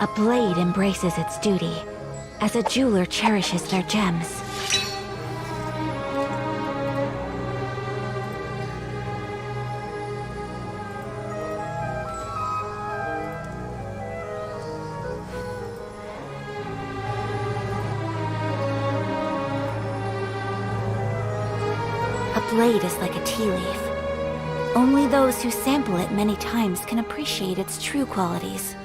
A blade embraces its duty, as a jeweler cherishes their gems. A blade is like a tea leaf. Only those who sample it many times can appreciate its true qualities.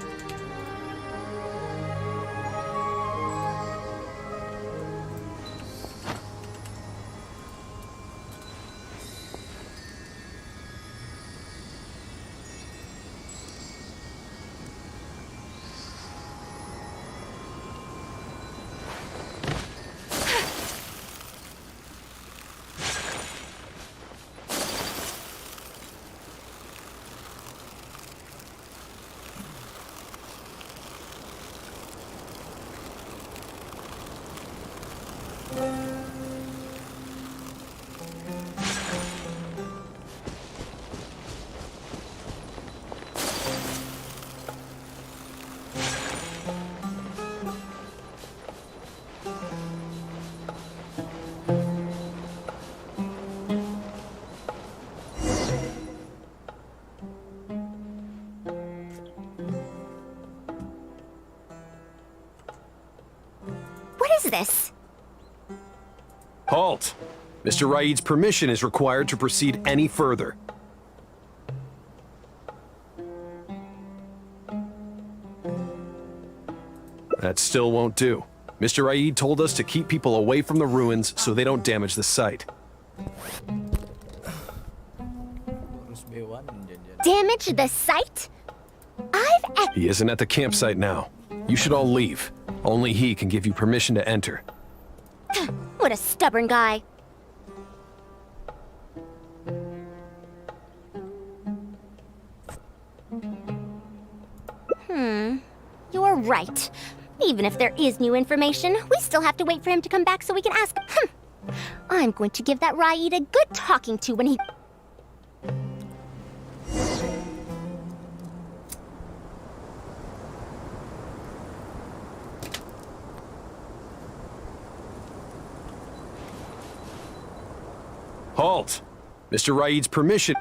What is this? Halt! Mr. Raid's permission is required to proceed any further. That still won't do. Mr. Raid told us to keep people away from the ruins so they don't damage the site. Damage the site? He isn't at the campsite now. You should all leave. Only he can give you permission to enter. What a stubborn guy. You're right. Even if there is new information, we still have to wait for him to come back so we can ask. I'm going to give that Raid a good talking to when he... Halt! Mr. Raid's permission...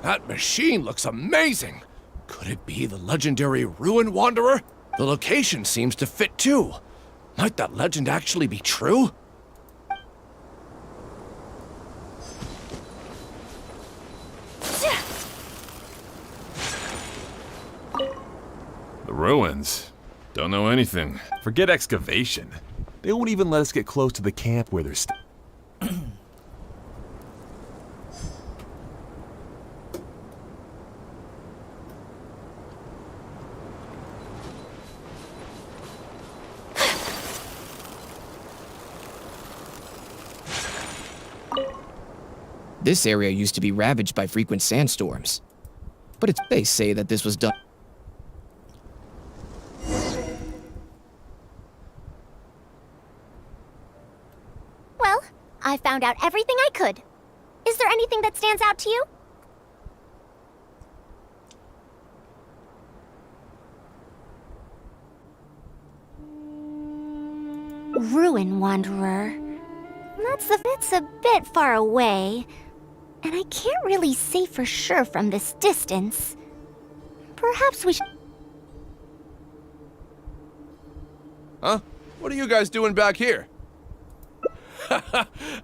That machine looks amazing! Could it be the legendary Ruin Wanderer? The location seems to fit too. Might that legend actually be true? The ruins? Don't know anything. Forget excavation. They won't even let us get close to the camp where they're This area used to be ravaged by frequent sandstorms. But they say that this was done. Well, I found out everything I could. Is there anything that stands out to you? Ruin Wanderer. It's a bit far away, and I can't really say for sure from this distance. Perhaps we should... Huh? What are you guys doing back here?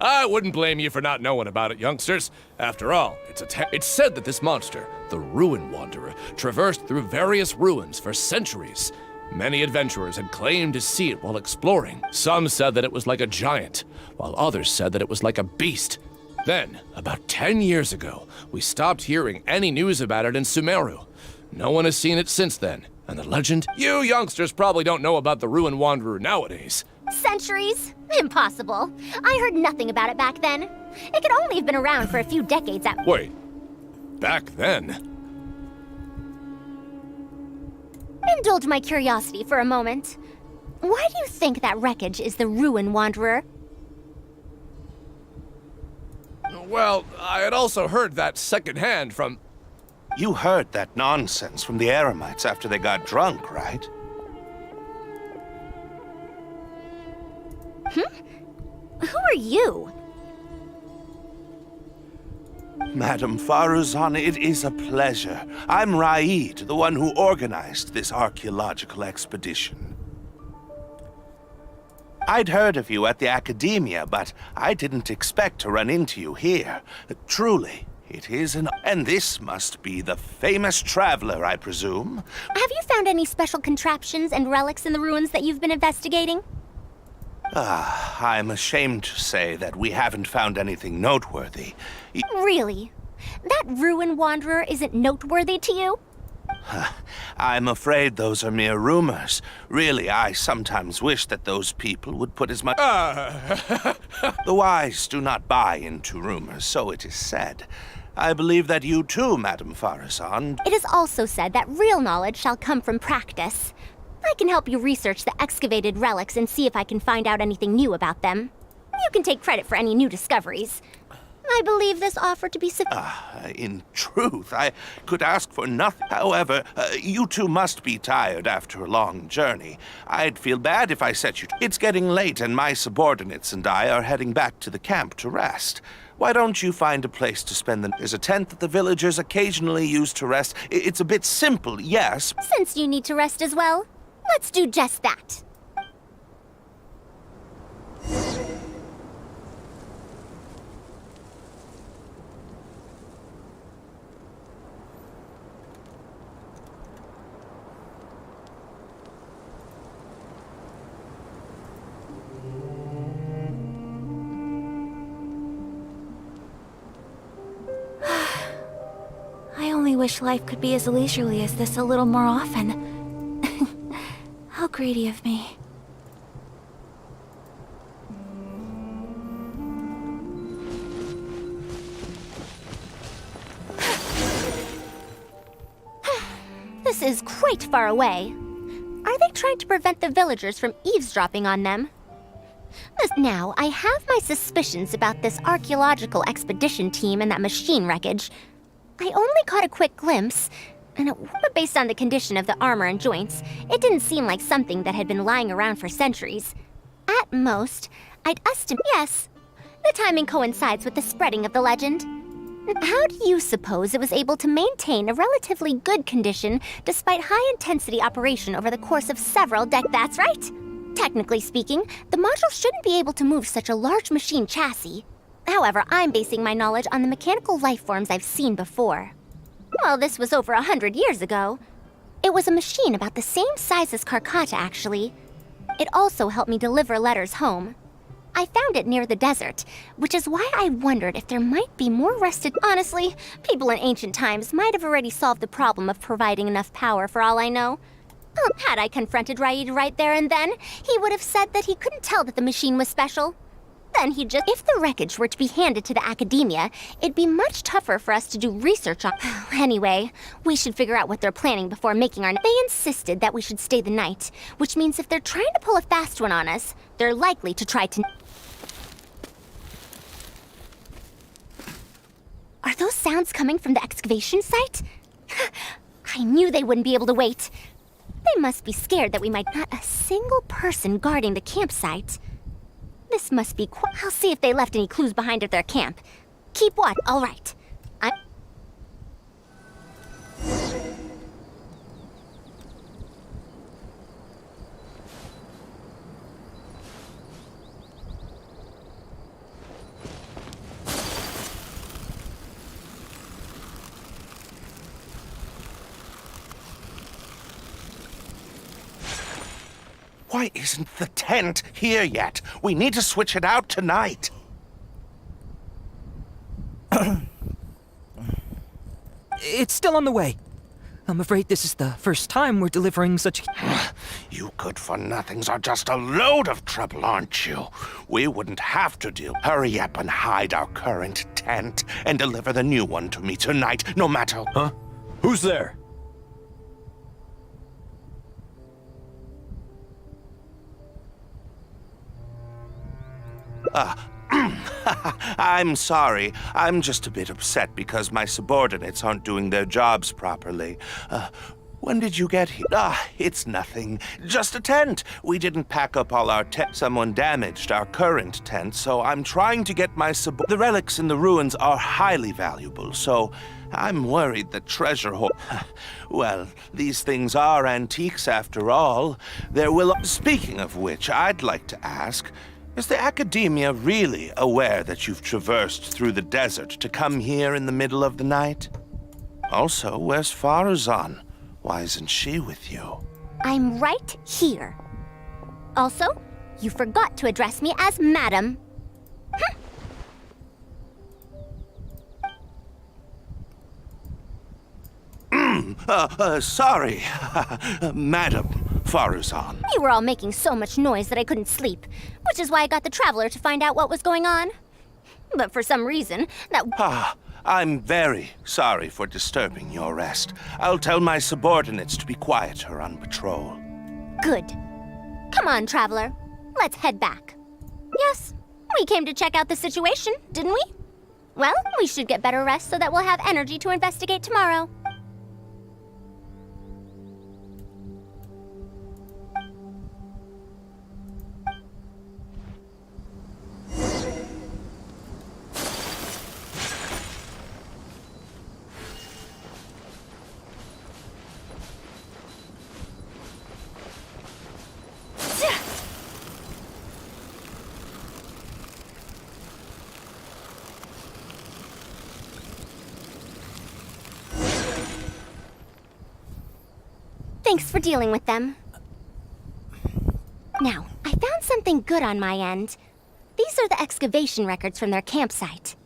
I wouldn't blame you for not knowing about it, youngsters. After all, it's said that this monster, the Ruin Wanderer, traversed through various ruins for centuries. Many adventurers had claimed to see it while exploring. Some said that it was like a giant, while others said that it was like a beast. Then, about 10 years ago, we stopped hearing any news about it in Sumeru. No one has seen it since then, and the legend? You youngsters probably don't know about the Ruin Wanderer nowadays. Centuries? Impossible. I heard nothing about it back then. It could only have been around for a few decades at... Wait, back then? Indulge my curiosity for a moment. Why do you think that wreckage is the Ruin Wanderer? Well, I had also heard that secondhand from... You heard that nonsense from the Eremites after they got drunk, right? Who are you? Madam Faruzan, it is a pleasure. I'm Raid, the one who organized this archaeological expedition. I'd heard of you at the Academia, but I didn't expect to run into you here. Truly, it is an... And this must be the famous traveler, I presume? Have you found any special contraptions and relics in the ruins that you've been investigating? I'm ashamed to say that we haven't found anything noteworthy. Really? That ruin wanderer isn't noteworthy to you? I'm afraid those are mere rumors. Really, I sometimes wish that those people would put as much... The wise do not buy into rumors, so it is said. I believe that you too, Madam Faruzan. It is also said that real knowledge shall come from practice. I can help you research the excavated relics and see if I can find out anything new about them. You can take credit for any new discoveries. I believe this offer to be In truth, I could ask for nothing. However, you two must be tired after a long journey. I'd feel bad if I set you... It's getting late and my subordinates and I are heading back to the camp to rest. Why don't you find a place to spend the... There's a tent that the villagers occasionally use to rest. It's a bit simple, yes. Since you need to rest as well, let's do just that. I only wish life could be as leisurely as this a little more often. How greedy of me. This is quite far away. Are they trying to prevent the villagers from eavesdropping on them? Now, I have my suspicions about this archaeological expedition team and that machine wreckage. I only caught a quick glimpse, but based on the condition of the armor and joints, it didn't seem like something that had been lying around for centuries. At most, I'd estimate... Yes, the timing coincides with the spreading of the legend. How do you suppose it was able to maintain a relatively good condition despite high-intensity operation over the course of several decades? That's right! Technically speaking, the module shouldn't be able to move such a large machine chassis. However, I'm basing my knowledge on the mechanical life forms I've seen before. Well, this was over 100 years ago. It was a machine about the same size as Karkata, actually. It also helped me deliver letters home. I found it near the desert, which is why I wondered if there might be more rested... Honestly, people in ancient times might have already solved the problem of providing enough power for all I know. Well, had I confronted Raid right there and then, he would have said that he couldn't tell that the machine was special. Then he'd just... If the wreckage were to be handed to the Academia, it'd be much tougher for us to do research on... Anyway, we should figure out what they're planning before making our... They insisted that we should stay the night, which means if they're trying to pull a fast one on us, they're likely to try to... Are those sounds coming from the excavation site? I knew they wouldn't be able to wait. They must be scared that we might not a single person guarding the campsite. This must be I'll see if they left any clues behind at their camp. Keep watch. All right. Why isn't the tent here yet? We need to switch it out tonight. It's still on the way. I'm afraid this is the first time we're delivering such... You good-for-nothings are just a load of trouble, aren't you? We wouldn't have to deal. Hurry up and hide our current tent and deliver the new one to me tonight, no matter... Huh? Who's there? I'm sorry. I'm just a bit upset because my subordinates aren't doing their jobs properly. When did you get here? It's nothing. Just a tent. We didn't pack up all our tent. Someone damaged our current tent, so I'm trying to get my The relics in the ruins are highly valuable, so I'm worried that treasure Well, these things are antiques after all. Speaking of which, I'd like to ask, is the Academia really aware that you've traversed through the desert to come here in the middle of the night? Also, where's Farazan? Why isn't she with you? I'm right here. Also, you forgot to address me as Madam. Sorry, Madam Farazan. You were all making so much noise that I couldn't sleep, which is why I got the Traveler to find out what was going on. But for some reason, I'm very sorry for disturbing your rest. I'll tell my subordinates to be quieter on patrol. Good. Come on, Traveler. Let's head back. Yes, we came to check out the situation, didn't we? Well, we should get better rest so that we'll have energy to investigate tomorrow. Thanks for dealing with them. Now, I found something good on my end. These are the excavation records from their campsite.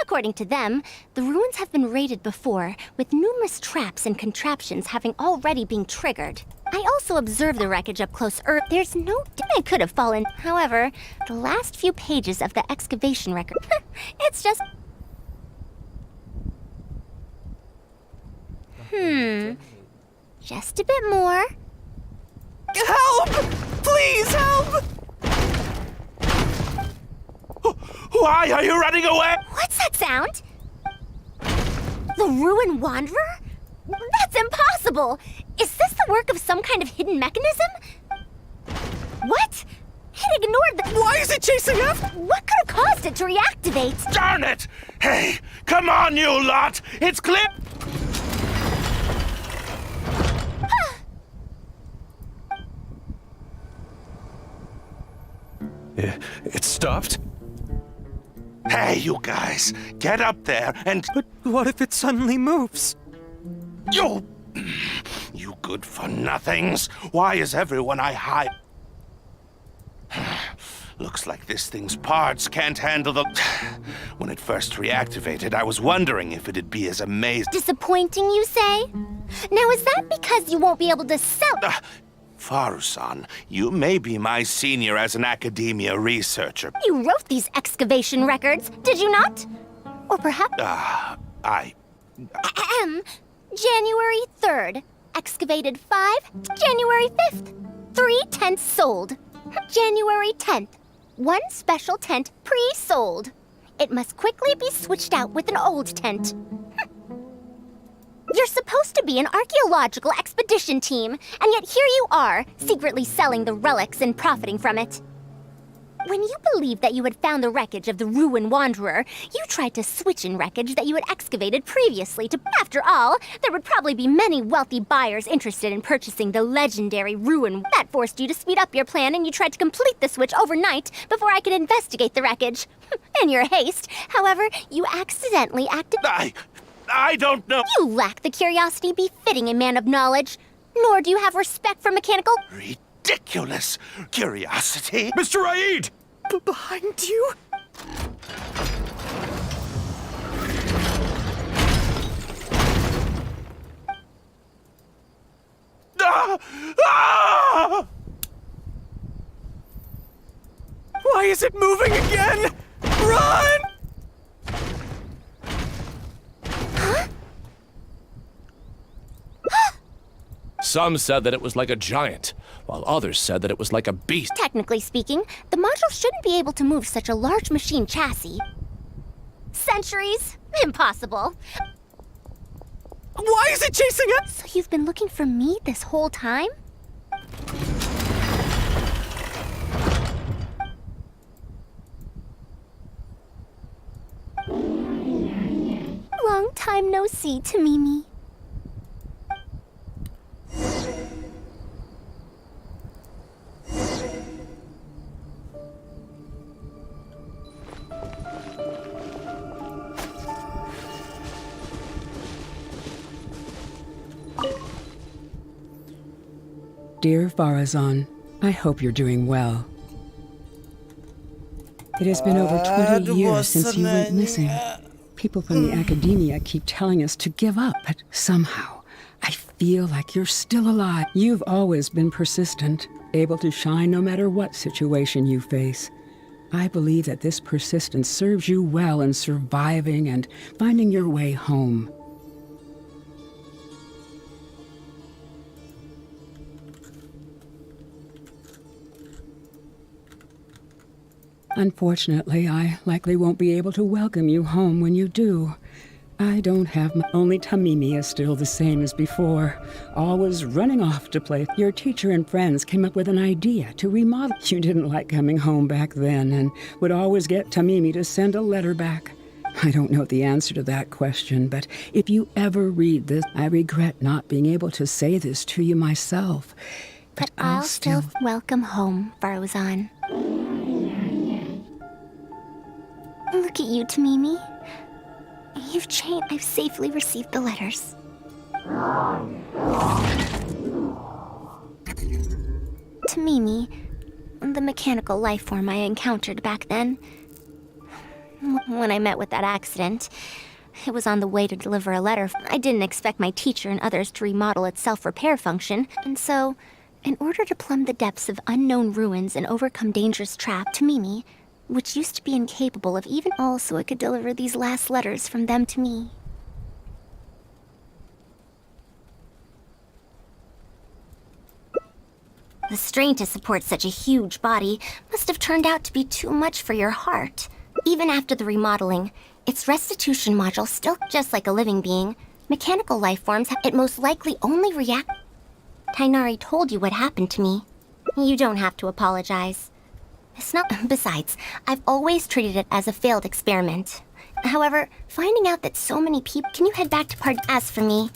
According to them, the ruins have been raided before, with numerous traps and contraptions having already been triggered. I also observed the wreckage up close. There's no doubt I could have fallen. However, the last few pages of the excavation record, it's just... Just a bit more. Help! Please help! Why are you running away? What's that sound? The Ruin Wanderer? That's impossible! Is this the work of some kind of hidden mechanism? What? It ignored the... Why is it chasing after? What could have caused it to reactivate? Darn it! Hey, come on, you lot! It's clear... It stopped? Hey, you guys, get up there and... But what if it suddenly moves? You good-for-nothings! Why is everyone I hide... Looks like this thing's parts can't handle the... When it first reactivated, I was wondering if it'd be as amazing... Disappointing, you say? Now, is that because you won't be able to sell... Farusan, you may be my senior as an academia researcher. You wrote these excavation records, did you not? Or perhaps... January 3rd. Excavated 5. January 5th. 3 tents sold. January 10th. 1 special tent pre-sold. It must quickly be switched out with an old tent. You're supposed to be an archaeological expedition team, and yet here you are, secretly selling the relics and profiting from it. When you believed that you had found the wreckage of the Ruin Wanderer, you tried to switch in wreckage that you had excavated previously to... After all, there would probably be many wealthy buyers interested in purchasing the legendary Ruin. That forced you to speed up your plan, and you tried to complete the switch overnight before I could investigate the wreckage. In your haste, however, you accidentally acted... I don't know... You lack the curiosity befitting a man of knowledge, nor do you have respect for mechanical... Ridiculous curiosity. Mr. Aid! Behind you? Why is it moving again? Run! Some said that it was like a giant, while others said that it was like a beast. Technically speaking, the module shouldn't be able to move such a large machine chassis. Centuries? Impossible. Why is it chasing us? So you've been looking for me this whole time? Long time no see, Tamimi. Dear Farazan, I hope you're doing well. It has been over 20 years since you went missing. People from the academia keep telling us to give up, but somehow, I feel like you're still alive. You've always been persistent, able to shine no matter what situation you face. I believe that this persistence serves you well in surviving and finding your way home. Unfortunately, I likely won't be able to welcome you home when you do. I don't have only Tamimi is still the same as before, always running off to play. Your teacher and friends came up with an idea to remodel. You didn't like coming home back then and would always get Tamimi to send a letter back. I don't know the answer to that question, but if you ever read this, I regret not being able to say this to you myself. But I'll still welcome home, Farazan. Look at you, Tamimi. You've changed. I've safely received the letters. Tamimi, the mechanical life form I encountered back then. When I met with that accident, it was on the way to deliver a letter. I didn't expect my teacher and others to remodel its self-repair function, and so, in order to plumb the depths of unknown ruins and overcome dangerous traps, Tamimi, which used to be incapable of even all, so it could deliver these last letters from them to me. The strain to support such a huge body must have turned out to be too much for your heart. Even after the remodeling, its restitution module still just like a living being. Mechanical life forms, it most likely only react. Tainari told you what happened to me. You don't have to apologize. It's not. Besides, I've always treated it as a failed experiment. However, finding out that so many people. Can you head back to part? As for me.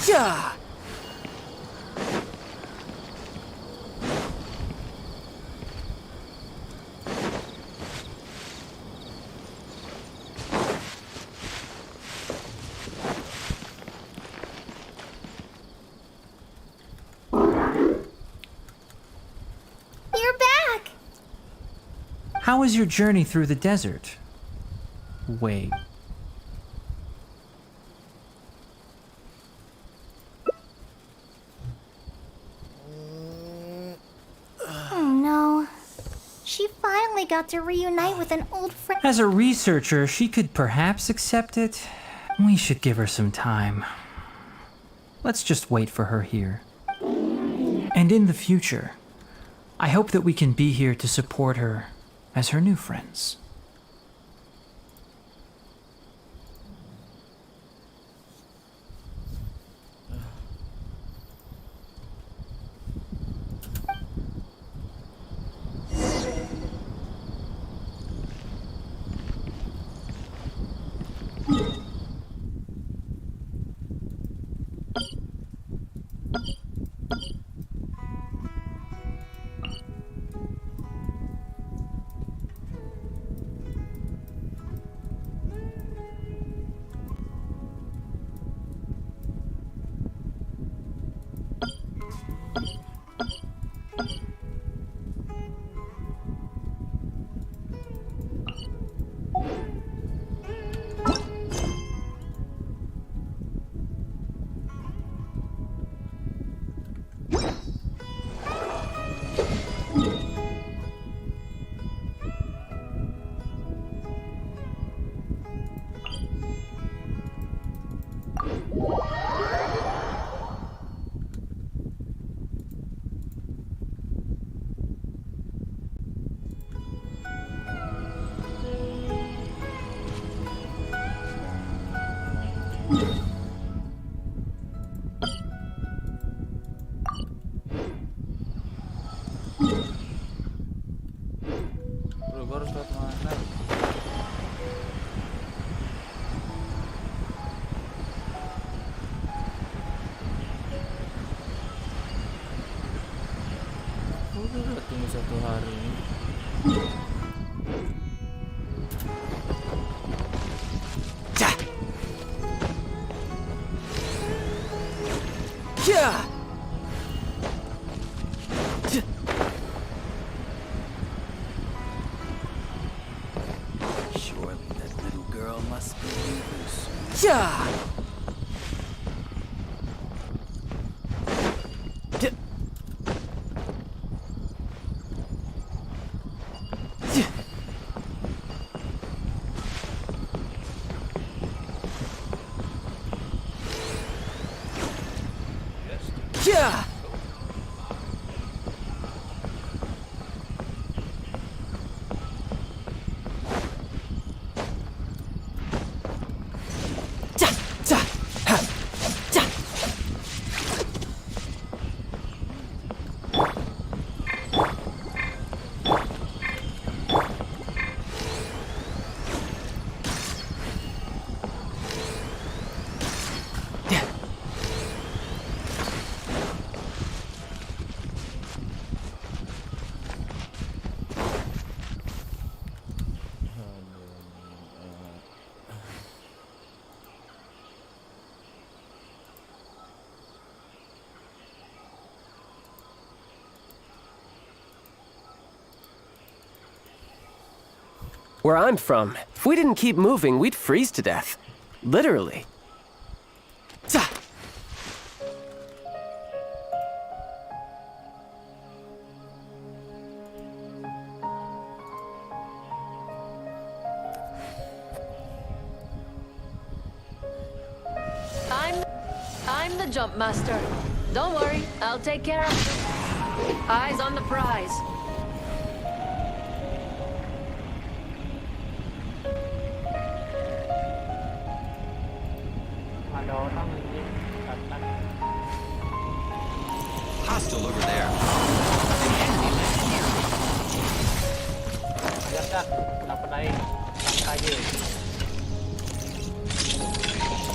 Yeah. How was your journey through the desert? Wait. Oh no. She finally got to reunite with an old friend. As a researcher, she could perhaps accept it. We should give her some time. Let's just wait for her here. And in the future, I hope that we can be here to support her as her new friends. Bro, gua harus lewat mana? Udah tunggu 1 hari. Yeah! Surely that little girl must be loose. Yeah! Yeah! Where I'm from, if we didn't keep moving, we'd freeze to death. Literally. I'm the jump master. Don't worry, I'll take care of it. Eyes on the prize. Hostile over there. An enemy left here. Hajarkan, kenapa naik? Aja.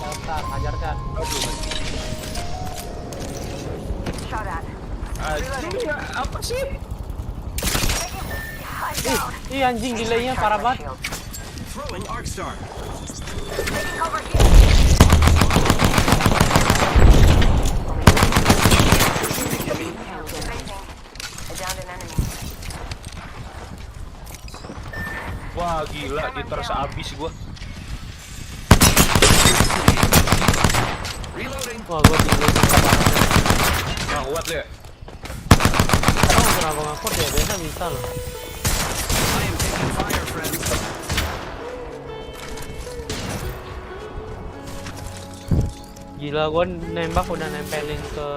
Bentar, hajarkan. Shot at. Apa sih? Anjing delaynya parah banget. Throwing arc star. Wah gila, diterus abis gua. Wah, gua tinggal Nah, kuat ya. sekarang kenapa ngakut ya? Biasa bisa loh. Gila, gua nembak udah nempelin ke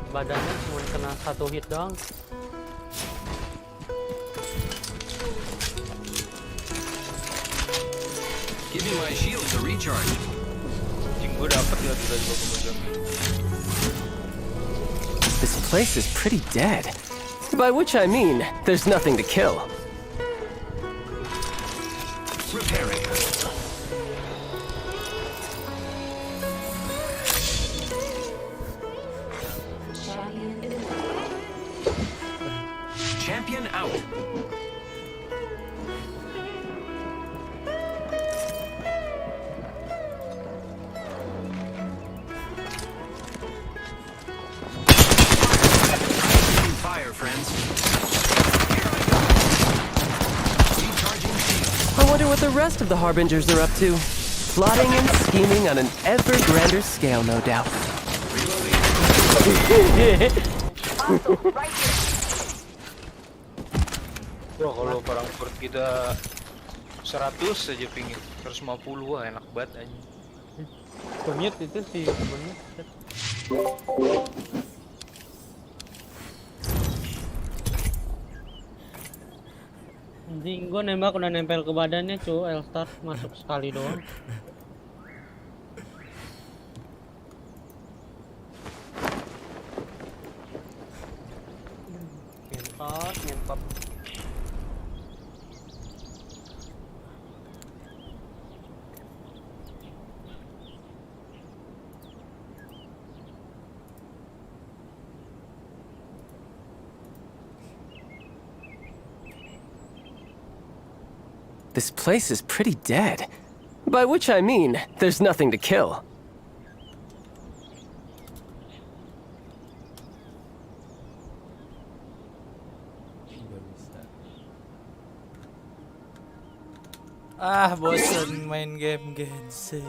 badannya, cuma kena 1 hit doang. Give me my shield to recharge. Anjing gua dapet ya tiba-tiba kemudian. This place is pretty dead. By which I mean, there's nothing to kill. Repairing. Champion out. Fire, friends. I wonder what the rest of the Harbingers are up to. Plotting and scheming on an ever grander scale, no doubt. Wah, kalau perang port kita 100 aja pingin. 150 wah enak banget anjing. Commute itu sih bener. Anjing, gua nembak udah nempel ke badannya, Elstar masuk sekali doang. Ngentot. This place is pretty dead. By which I mean, there's nothing to kill. Ah, bosan main game Genshin.